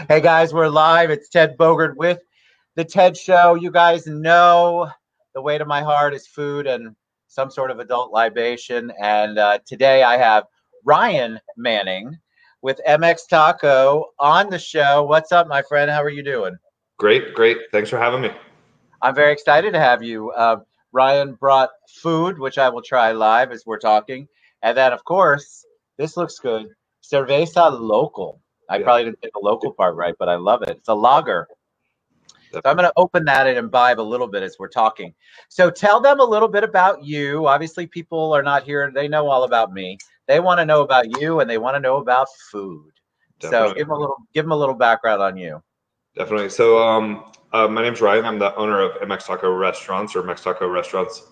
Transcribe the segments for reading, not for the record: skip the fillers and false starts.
Hey guys, we're live. It's Ted Bogert with the TED Show. You guys know the way to my heart is food and some sort of adult libation. And today I have Ryan Manning with MX Taco on the show. What's up, my friend? How are you doing? Great, great. Thanks for having me. I'm very excited to have you. Ryan brought food, which I will try live as we're talking. And then, of course, this looks good. Cerveza Local. I Yeah, probably didn't say the local part right, but I love it. It's a lager. So I'm definitely. going to open that and imbibe a little bit as we're talking. So tell them a little bit about you. Obviously, people are not here. They know all about me. They want to know about you and they want to know about food. So Definitely. give them a little background on you. Definitely. So, my name's Ryan. I'm the owner of MX Taco Restaurants or MX Taco Restaurants.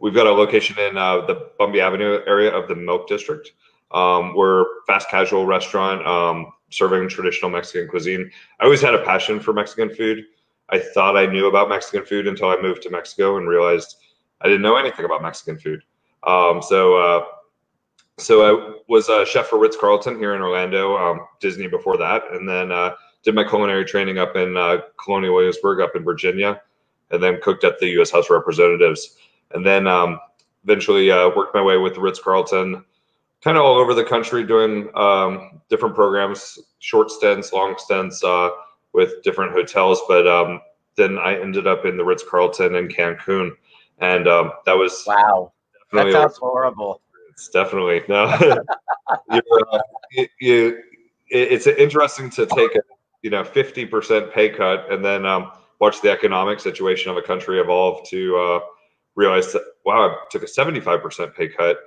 We've got a location in the Bumby Avenue area of the Milk District. We're a fast casual restaurant serving traditional Mexican cuisine. I always had a passion for Mexican food. I thought I knew about Mexican food until I moved to Mexico and realized I didn't know anything about Mexican food. So I was a chef for Ritz-Carlton here in Orlando, Disney before that, and then did my culinary training up in Colonial Williamsburg up in Virginia, and then cooked at the U.S. House of Representatives. And then eventually worked my way with the Ritz-Carlton, kind of all over the country doing different programs, short stints, long stints with different hotels. But then I ended up in the Ritz-Carlton in Cancun, and that was Wow. That definitely sounds horrible. it's definitely no. You're, it's interesting to take a 50% pay cut and then watch the economic situation of a country evolve to realize that wow, I took a 75% pay cut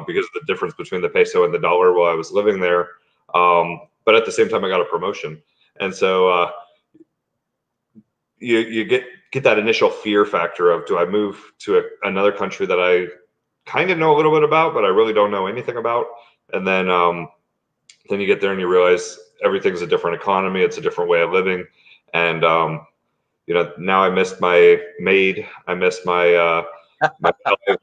because of the difference between the peso and the dollar while I was living there. But at the same time, I got a promotion, and so you get that initial fear factor of do I move to another country that I kind of know a little bit about, but I really don't know anything about. And then you get there and you realize everything's a different economy. It's a different way of living. And, now I missed my maid. I missed my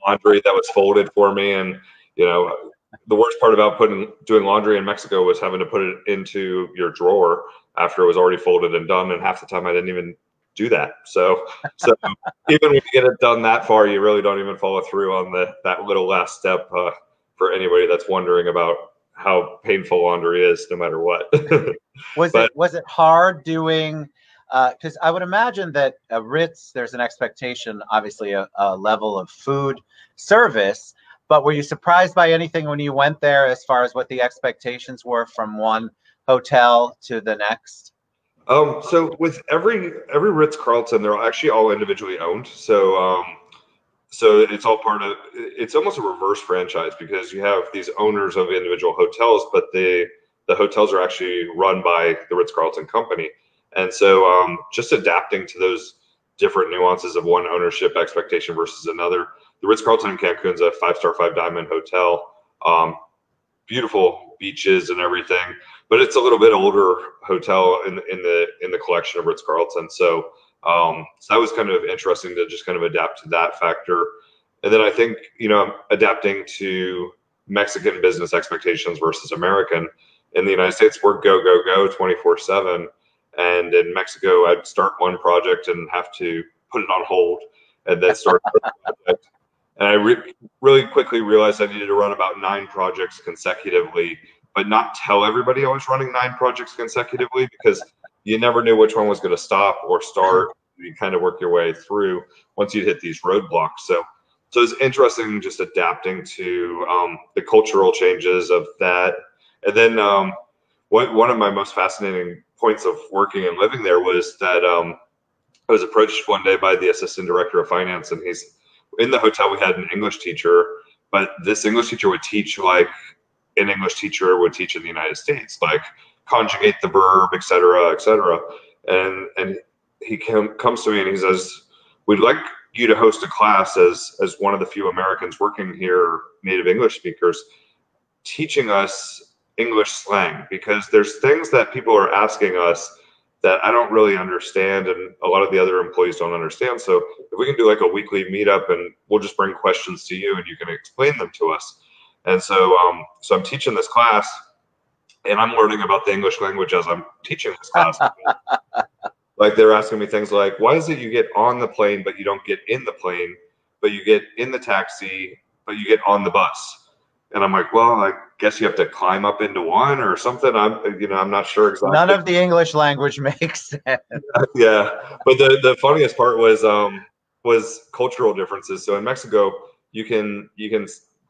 laundry that was folded for me. And, the worst part about doing laundry in Mexico was having to put it into your drawer after it was already folded and done. And half the time I didn't even do that. So even when you get it done that far, you really don't even follow through on that little last step for anybody that's wondering about how painful laundry is, no matter what. Was it hard doing? Because I would imagine that at Ritz, there's an expectation, obviously, a level of food service. But were you surprised by anything when you went there, as far as what the expectations were from one hotel to the next? So with every Ritz-Carlton, they're actually all individually owned. So it's all part of, it's almost a reverse franchise because you have these owners of individual hotels, but the hotels are actually run by the Ritz-Carlton company. And so just adapting to those different nuances of one ownership expectation versus another. The Ritz-Carlton in Cancun is a 5-star, 5-diamond hotel. Beautiful beaches and everything, but it's a little bit older hotel in the collection of Ritz-Carlton. So that was kind of interesting to just kind of adapt to that factor. And then I think, adapting to Mexican business expectations versus American. In the United States, we're go, go, go 24/7. And in Mexico, I'd start one project and have to put it on hold and then start another project. And I really quickly realized I needed to run about 9 projects consecutively, but not tell everybody I was running 9 projects consecutively because you never knew which one was going to stop or start. You kind of work your way through once you hit these roadblocks. So it's interesting just adapting to the cultural changes of that. And then one of my most fascinating points of working and living there was that I was approached one day by the assistant director of finance, and he's in the hotel. We had an English teacher, but this English teacher would teach like an English teacher would teach in the United States, like conjugate the verb, et cetera, et cetera. And he comes to me and he says, "We'd like you to host a class as one of the few Americans working here, native English speakers, teaching us English slang, because there's things that people are asking us that I don't really understand, and a lot of the other employees don't understand. So if we can do like a weekly meetup and we'll just bring questions to you and you can explain them to us." And so so I'm teaching this class, and I'm learning about the English language as I'm teaching this class. Like they're asking me things like, why is it you get on the plane but you don't get in the plane, but you get in the taxi but you get on the bus? And I'm like, well, I guess you have to climb up into one or something. I'm not sure exactly. None of the English language makes sense. Yeah, but the funniest part was cultural differences. So in Mexico, you can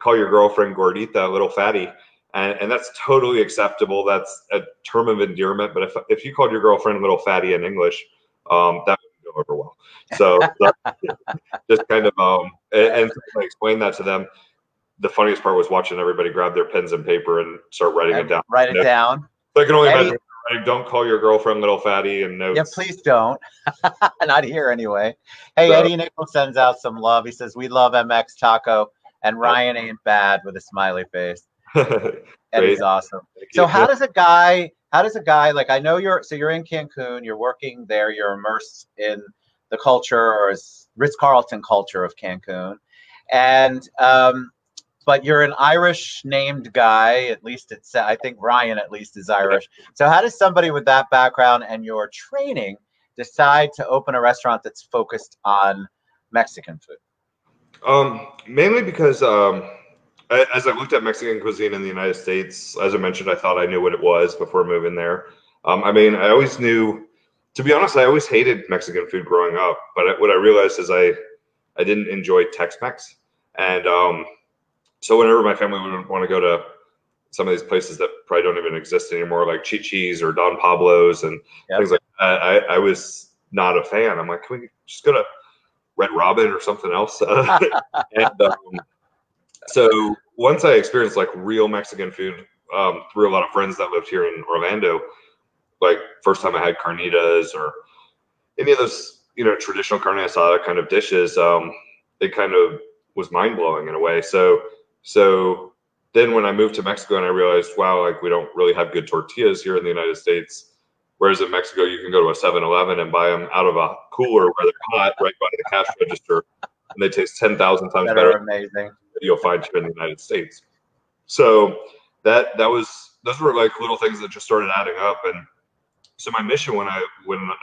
call your girlfriend gordita, little fatty, and that's totally acceptable. That's a term of endearment. But if you called your girlfriend little fatty in English, that wouldn't go over well. So just kind of and I explained that to them. The funniest part was watching everybody grab their pens and paper and start writing it down. Write it down. So I can only imagine. Don't call your girlfriend little fatty and notes. Yeah, please don't. Not here anyway. Hey, so, Eddie Nickel sends out some love. He says, we love MX Taco and Ryan ain't bad with a smiley face. Eddie's awesome. So how does a guy, like, I know you're in Cancun, you're working there, you're immersed in the culture or Ritz-Carlton culture of Cancun. And, but you're an Irish named guy, at least I think Ryan at least is Irish. So how does somebody with that background and your training decide to open a restaurant that's focused on Mexican food? Mainly because as I looked at Mexican cuisine in the United States, as I mentioned, I thought I knew what it was before moving there. I mean, I always knew, to be honest, I always hated Mexican food growing up. But what I realized is I didn't enjoy Tex-Mex. And so whenever my family would want to go to some of these places that probably don't even exist anymore, like Chi-Chi's or Don Pablo's and things like that, I was not a fan. I'm like, can we just go to Red Robin or something else? And so once I experienced like real Mexican food through a lot of friends that lived here in Orlando, like first time I had carnitas or any of those, traditional carne asada kind of dishes, it kind of was mind blowing in a way. So then when I moved to Mexico and I realized, wow, like we don't really have good tortillas here in the United States. Whereas in Mexico, you can go to a 7-Eleven and buy them out of a cooler where they're hot right by the cash register. And they taste 10,000 times better amazing than you'll find here in the United States. So those were like little things that just started adding up. And so my mission when I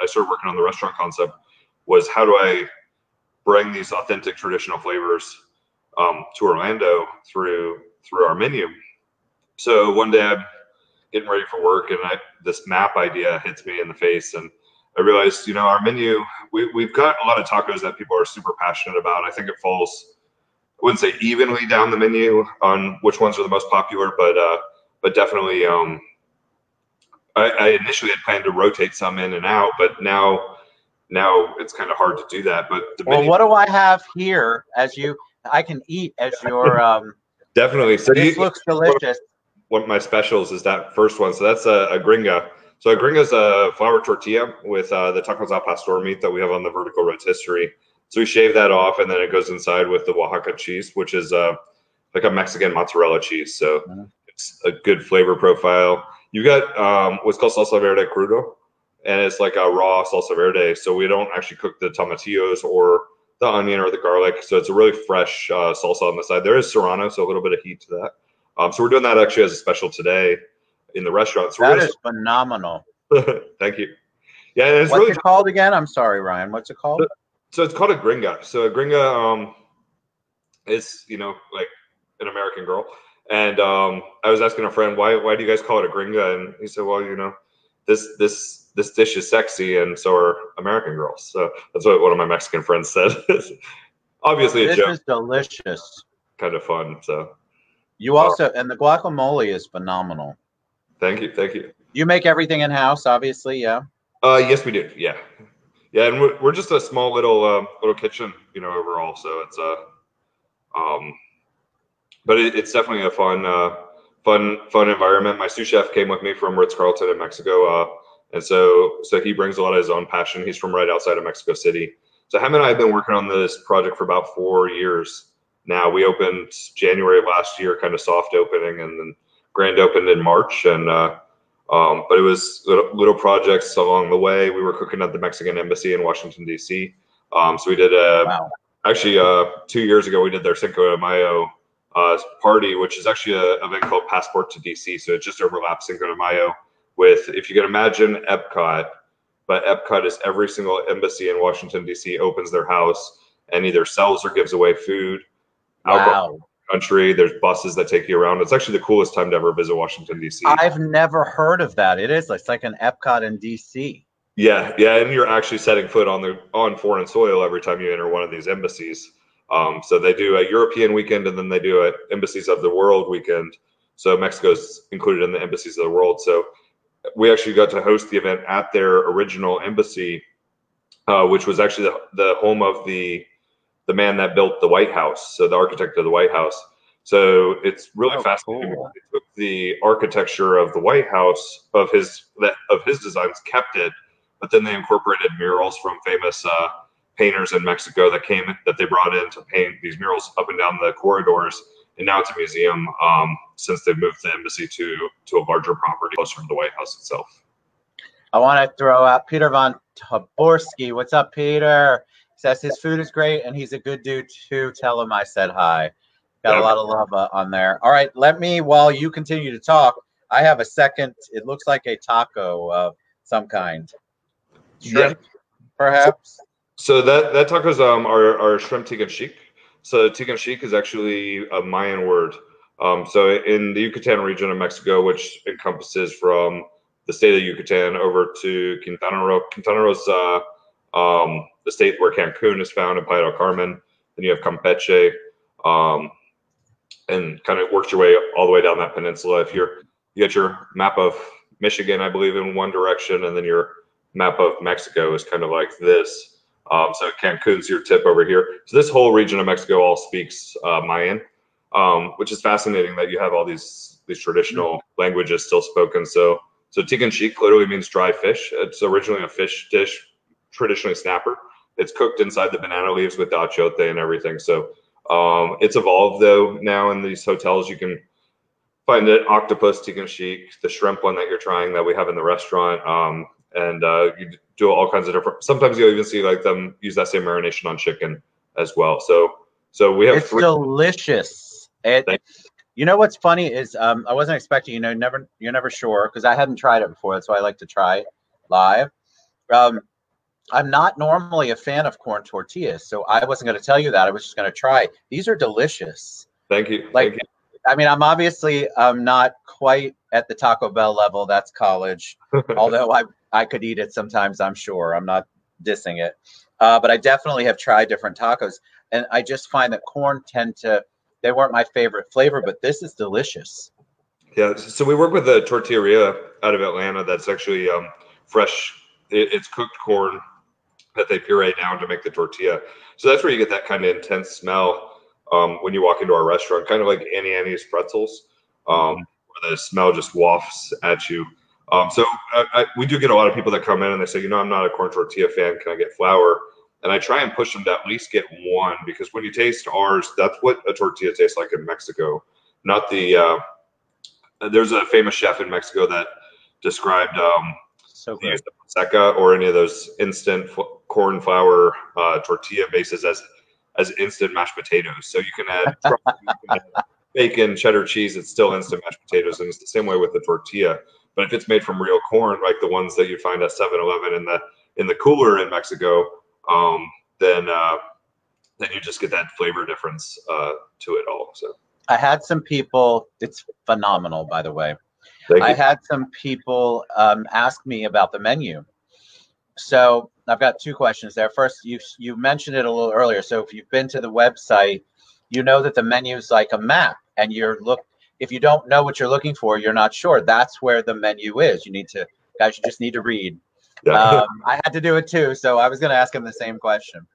started working on the restaurant concept was, how do I bring these authentic traditional flavors to Orlando through our menu? So one day I'm getting ready for work and this map idea hits me in the face, and I realized, our menu, we've got a lot of tacos that people are super passionate about. I think it falls, I wouldn't say evenly down the menu on which ones are the most popular, but definitely I initially had planned to rotate some in and out, but now it's kind of hard to do that. But what do I have here I can eat as your definitely. So this looks delicious. One of my specials is that first one. So that's a gringa. So a gringa is a flour tortilla with the tacos al pastor meat that we have on the vertical rotisserie. So we shave that off, and then it goes inside with the Oaxaca cheese, which is like a Mexican mozzarella cheese. So it's a good flavor profile. You got what's called salsa verde crudo, and it's like a raw salsa verde. So we don't actually cook the tomatillos or the onion or the garlic. So it's a really fresh salsa on the side. There is serrano, so a little bit of heat to that. So we're doing that actually as a special today in the restaurant. So that is phenomenal. Thank you. Yeah, and it's what's it called again? I'm sorry, Ryan. What's it called? So it's called a gringa. So a gringa is, like an American girl. And I was asking a friend, why do you guys call it a gringa? And he said, well, this dish is sexy, and so are American girls. So that's what one of my Mexican friends said. Obviously, a joke. This is delicious. Kind of fun. So you also, and the guacamole is phenomenal. Thank you. You make everything in house, obviously, yeah. Yes, we do. Yeah, and we're just a small little kitchen, overall. So it's but it's definitely a fun environment. My sous chef came with me from Ritz-Carlton in Mexico. And so he brings a lot of his own passion. He's from right outside of Mexico City. So him and I have been working on this project for about 4 years now. We opened January of last year, kind of soft opening, and then grand opened in March. And but it was little projects along the way. We were cooking at the Mexican Embassy in Washington, D.C. So we did actually 2 years ago we did their Cinco de Mayo party, which is actually an event called Passport to DC. So it just overlaps Cinco de Mayo with, if you can imagine, Epcot, but Epcot is every single embassy in Washington, DC opens their house and either sells or gives away food, alcohol, country. There's buses that take you around. It's actually the coolest time to ever visit Washington, DC. I've never heard of that. It's like an Epcot in DC. Yeah, and you're actually setting foot on foreign soil every time you enter one of these embassies. So they do a European weekend, and then they do a Embassies of the World weekend. So Mexico's included in the Embassies of the World. So we actually got to host the event at their original embassy, which was actually the home of the man that built the White House, so the architect of the White House. So it's really fascinating. Cool. They took the architecture of the White House of his designs, kept it, but then they incorporated murals from famous painters in Mexico that they brought in to paint these murals up and down the corridors. And now it's a museum since they've moved the embassy to a larger property closer to the White House itself. I want to throw out Peter Von Taborski. What's up, Peter? Says his food is great and he's a good dude too. Tell him I said hi. Got a lot of love on there. All right, while you continue to talk, I have a second. It looks like a taco of some kind. Shrimp, perhaps? So that tacos are shrimp tican chic. So tican chic is actually a Mayan word. So in the Yucatan region of Mexico, which encompasses from the state of Yucatan over to Quintana Roo. Quintana Roo is the state where Cancun is found, in Playa del Carmen. Then you have Campeche, and kind of works your way all the way down that peninsula. If you get your map of Michigan, I believe, in one direction, and then your map of Mexico is kind of like this. So Cancun's your tip over here. So this whole region of Mexico all speaks Mayan, which is fascinating that you have all these traditional languages still spoken. So tican chic literally means dry fish. It's originally a fish dish, traditionally snapper. It's cooked inside the banana leaves with achiote and everything. So it's evolved though. Now in these hotels, you can find it octopus tican chic, the shrimp one that you're trying that we have in the restaurant. And you do all kinds of different. Sometimes you'll even see like them use that same marination on chicken as well. So we have. It's delicious. You know what's funny is I wasn't expecting. You're never sure because I hadn't tried it before. That's why I like to try it live. I'm not normally a fan of corn tortillas, so I wasn't going to tell you that. I was just going to try. These are delicious. Thank you. Thank you. I mean, I'm obviously not quite at the Taco Bell level. That's college. Although I could eat it sometimes, I'm sure. I'm not dissing it. But I definitely have tried different tacos. And I just find that corn they weren't my favorite flavor, but this is delicious. Yeah. So we work with a tortilleria out of Atlanta that's actually fresh. It's cooked corn that they puree down to make the tortilla. So that's where you get that kind of intense smell when you walk into our restaurant, kind of like Annie's pretzels, where the smell just wafts at you. So we do get a lot of people that come in and they say, I'm not a corn tortilla fan. Can I get flour? And I try and push them to at least get one, because when you taste ours, that's what a tortilla tastes like in Mexico. Not there's a famous chef in Mexico that described the use of seca or any of those instant corn flour tortilla bases as instant mashed potatoes. So you can add bacon, cheddar cheese. It's still instant mashed potatoes, and it's the same way with the tortilla. But if it's made from real corn, like the ones that you find at 7-Eleven in the cooler in Mexico, then you just get that flavor difference to it all. So I had some people. It's phenomenal, by the way. I had some people ask me about the menu. So I've got two questions there. First, you mentioned it a little earlier. So if you've been to the website, you know that the menu is like a map, and if you don't know what you're looking for, you're not sure. That's where the menu is. You just need to read. Yeah. I had to do it too, so I was going to ask him the same question.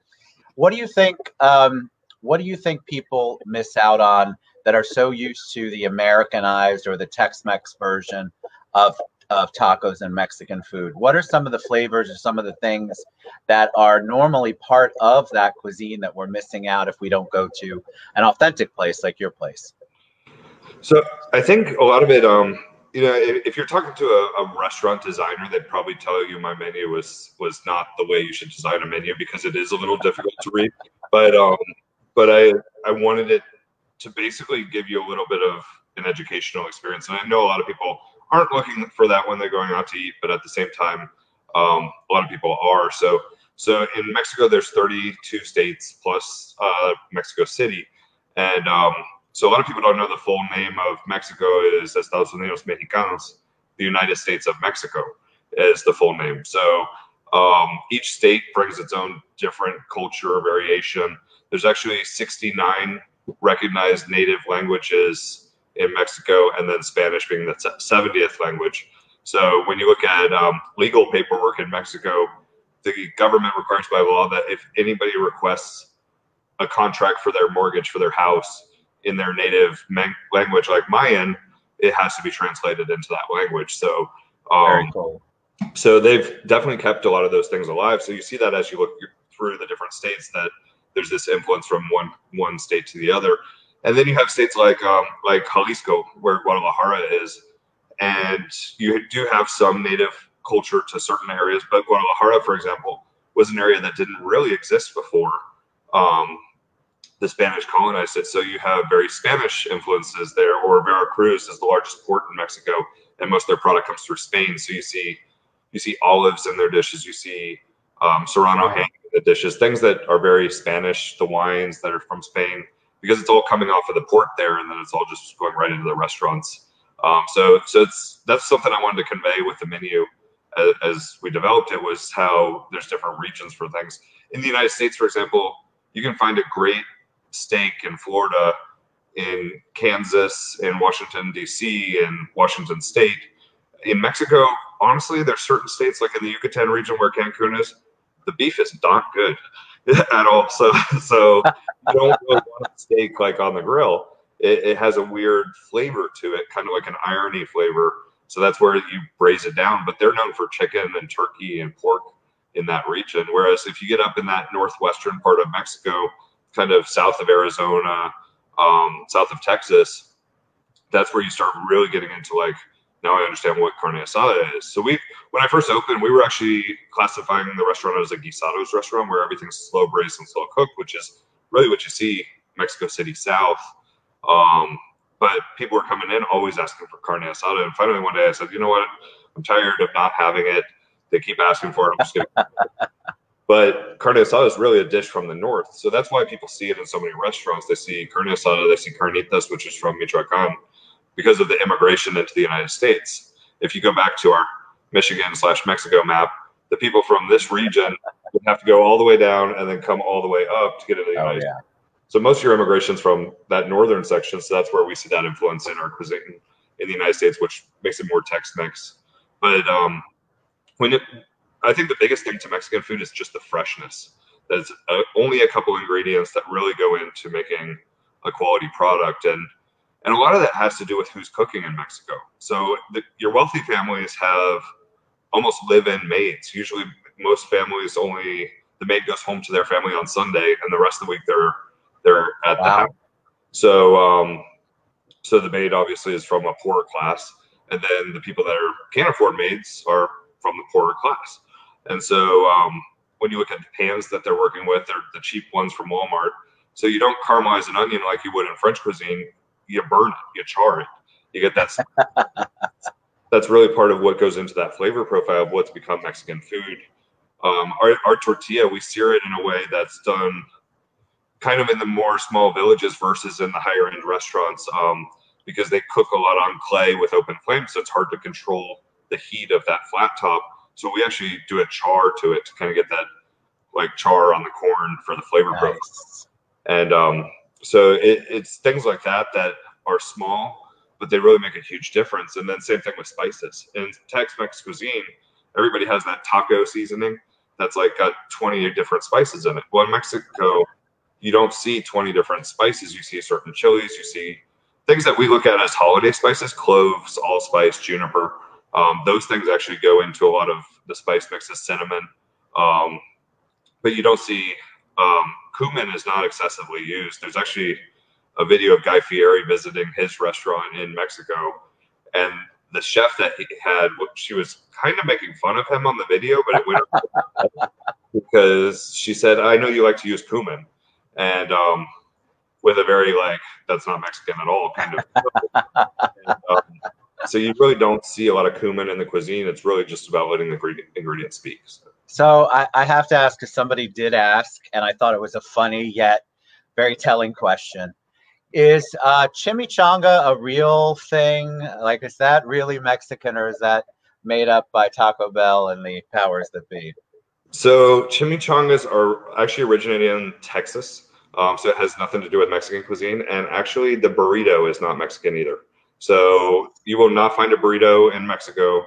What do you think? What do you think people miss out on that are so used to the Americanized or the Tex-Mex version of tacos and Mexican food? What are some of the flavors or some of the things that are normally part of that cuisine that we're missing out if we don't go to an authentic place like your place? So I think a lot of it, if you're talking to a restaurant designer, they'd probably tell you my menu was not the way you should design a menu, because it is a little difficult to read. But I wanted it to basically give you a little bit of an educational experience. And I know a lot of people aren't looking for that when they're going out to eat, but at the same time, a lot of people are. So in Mexico, there's 32 states plus Mexico City. And so a lot of people don't know the full name of Mexico is Estados Unidos Mexicanos. The United States of Mexico is the full name. So each state brings its own different culture variation. There's actually 69 recognized native languages in Mexico, and then Spanish being the 70th language. So when you look at legal paperwork in Mexico, the government requires by law that if anybody requests a contract for their mortgage for their house in their native language, like Mayan, it has to be translated into that language. So, very cool. So they've definitely kept a lot of those things alive. So you see that as you look through the different states, that there's this influence from one state to the other. And then you have states like Jalisco, where Guadalajara is, and you do have some native culture to certain areas. But Guadalajara, for example, was an area that didn't really exist before the Spanish colonized it. So you have very Spanish influences there, or Veracruz is the largest port in Mexico, and most of their product comes through Spain. So you see olives in their dishes, you see serrano ham in the dishes, things that are very Spanish, the wines that are from Spain, because it's all coming off of the port there, and then it's all just going right into the restaurants. So that's something I wanted to convey with the menu as we developed it, was how there's different regions for things. In the United States, for example, you can find a great steak in Florida, in Kansas, in Washington, D.C., in Washington State. In Mexico, honestly, there's certain states like in the Yucatan region where Cancun is, the beef is not good at all. So you don't really want a steak like on the grill. It has a weird flavor to it, kind of like an irony flavor. So that's where you braise it down. But they're known for chicken and turkey and pork in that region. Whereas if you get up in that northwestern part of Mexico, kind of south of Arizona, south of Texas, that's where you start really getting into like, now I understand what carne asada is. So when I first opened, we were actually classifying the restaurant as a guisados restaurant, where everything's slow braised and slow cooked, which is really what you see Mexico City South. But people were coming in always asking for carne asada. And finally one day I said, you know what? I'm tired of not having it. They keep asking for it. I'm just gonna But carne asada is really a dish from the north. So that's why people see it in so many restaurants. They see carne asada, they see carnitas, which is from Michoacan, because of the immigration into the United States. If you go back to our Michigan/Mexico map, the people from this region would have to go all the way down and then come all the way up to get into the United States. So most of your immigration's from that northern section. So that's where we see that influence in our cuisine in the United States, which makes it more Tex-Mex. But I think the biggest thing to Mexican food is just the freshness. There's only a couple ingredients that really go into making a quality product. And a lot of that has to do with who's cooking in Mexico. So your wealthy families have almost live-in maids. Usually most families the maid goes home to their family on Sunday, and the rest of the week they're at the house. So so the maid obviously is from a poorer class, and then the people that can't afford maids are from the poorer class. And so when you look at the pans that they're working with, they're the cheap ones from Walmart. So you don't caramelize an onion like you would in French cuisine. You burn it, you char it, you get that. That's really part of what goes into that flavor profile of what's become Mexican food. Our tortilla, we sear it in a way that's done kind of in the more small villages versus in the higher end restaurants, because they cook a lot on clay with open flames, so it's hard to control the heat of that flat top. So we actually do a char to it to kind of get that like char on the corn for the flavor profile. And so it's things like that that are small, but they really make a huge difference. And then same thing with spices. In Tex-Mex cuisine, everybody has that taco seasoning that's like got 20 different spices in it. Well, in Mexico, you don't see 20 different spices. You see certain chilies, you see things that we look at as holiday spices, cloves, allspice, juniper. Those things actually go into a lot of the spice mixes, cinnamon. But you don't see, cumin is not excessively used. There's actually a video of Guy Fieri visiting his restaurant in Mexico, and the chef that he had, she was kind of making fun of him on the video, but it went because she said, I know you like to use cumin. And with a very like, that's not Mexican at all kind of. And, so you really don't see a lot of cumin in the cuisine. It's really just about letting the ingredients speak. So I have to ask, because somebody did ask, and I thought it was a funny yet very telling question. Is chimichanga a real thing? Like, is that really Mexican, or is that made up by Taco Bell and the powers that be? So chimichangas are actually originated in Texas. So it has nothing to do with Mexican cuisine. And actually, the burrito is not Mexican either. So you will not find a burrito in Mexico.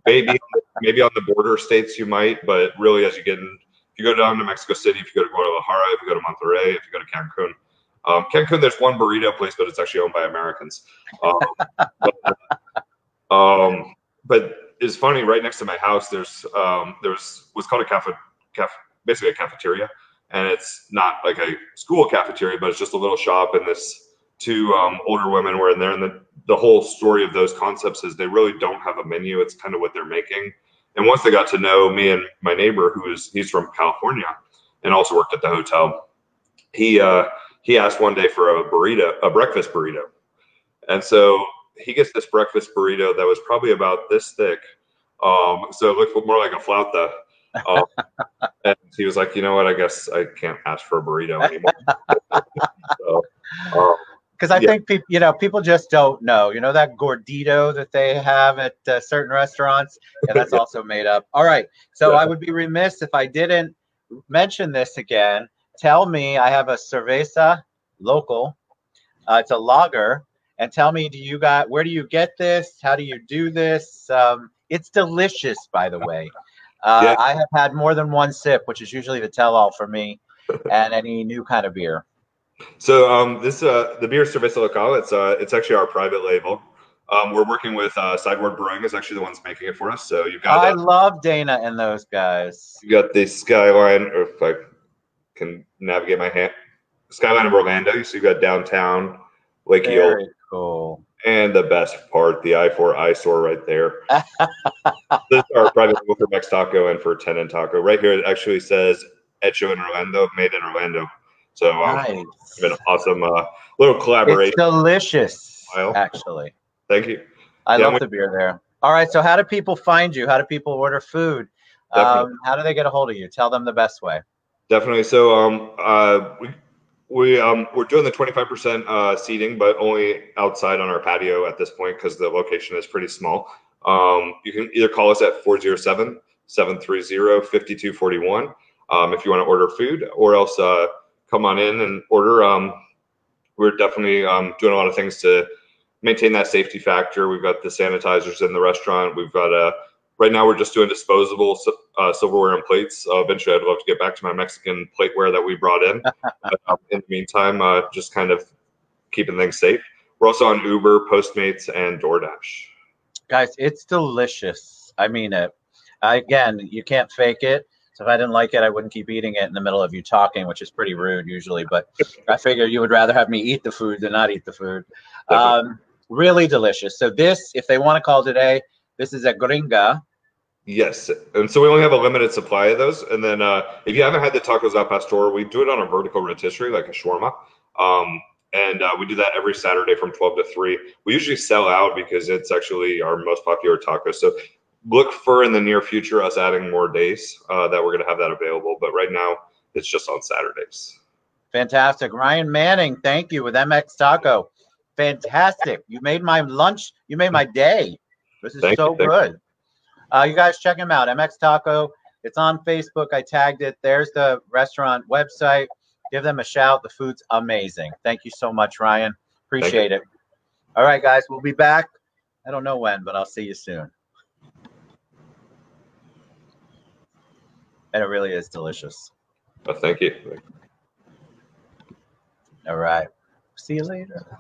Maybe on the border states you might, but really, as you get in, if you go down to Mexico City, if you go to Guadalajara, if you go to Monterrey, if you go to Cancun, Cancun, there's one burrito place, but it's actually owned by Americans. But it's funny. Right next to my house, there's what's called basically a cafeteria, and it's not like a school cafeteria, but it's just a little shop. And this two older women were in there, and the whole story of those concepts is they really don't have a menu. It's kind of what they're making. And once they got to know me and my neighbor, he's from California and also worked at the hotel, he asked one day for a breakfast burrito. And so he gets this breakfast burrito that was probably about this thick. So it looked more like a flauta. And he was like, you know what? I guess I can't ask for a burrito anymore. Because I think people just don't know. You know that gordito that they have at certain restaurants? Yeah, that's also made up. All right. So I would be remiss if I didn't mention this again. Tell me, I have a cerveza local. It's a lager. And tell me, where do you get this? How do you do this? It's delicious, by the way. I have had more than one sip, which is usually the tell-all for me, and any new kind of beer. So the beer Cerveza Local, it's actually our private label. We're working with Sideboard Brewing is actually the ones making it for us. So you've got I love Dana and those guys. You got the skyline, or if I can navigate my hand, skyline of Orlando. So you got downtown, Lake Eola. Very cool. And the best part, the I-4 eyesore right there. This is our private label for Mex Taco and for Tenon Taco. Right here, it actually says Hecho in Orlando, made in Orlando. So nice. It's been an awesome little collaboration. It's delicious, actually. Thank you. I love the beer there. All right, so how do people find you? How do people order food? How do they get a hold of you? Tell them the best way. Definitely. So we're doing the 25% seating, but only outside on our patio at this point because the location is pretty small. You can either call us at 407-730-5241 if you want to order food, or else come on in and order. We're definitely doing a lot of things to maintain that safety factor. We've got the sanitizers in the restaurant. We've got right now we're just doing disposable silverware and plates. Eventually, I'd love to get back to my Mexican plateware that we brought in. But, in the meantime, just kind of keeping things safe. We're also on Uber, Postmates, and DoorDash. Guys, it's delicious. I mean it. Again, you can't fake it. So if I didn't like it, I wouldn't keep eating it in the middle of you talking, which is pretty rude usually. But I figure you would rather have me eat the food than not eat the food. Really delicious. So this, if they want to call today, this is a Gringa. Yes. And so we only have a limited supply of those. And then if you haven't had the tacos al pastor, we do it on a vertical rotisserie, like a shawarma. And we do that every Saturday from 12 to 3. We usually sell out because it's actually our most popular taco. So look for in the near future us adding more days that we're going to have that available. But right now, it's just on Saturdays. Fantastic. Ryan Manning, thank you with MX Taco. Fantastic. You made my lunch. You made my day. This is so good. You guys check him out. MX Taco. It's on Facebook. I tagged it. There's the restaurant website. Give them a shout. The food's amazing. Thank you so much, Ryan. Appreciate it. All right, guys. We'll be back. I don't know when, but I'll see you soon. And it really is delicious. Oh, thank you. All right. See you later.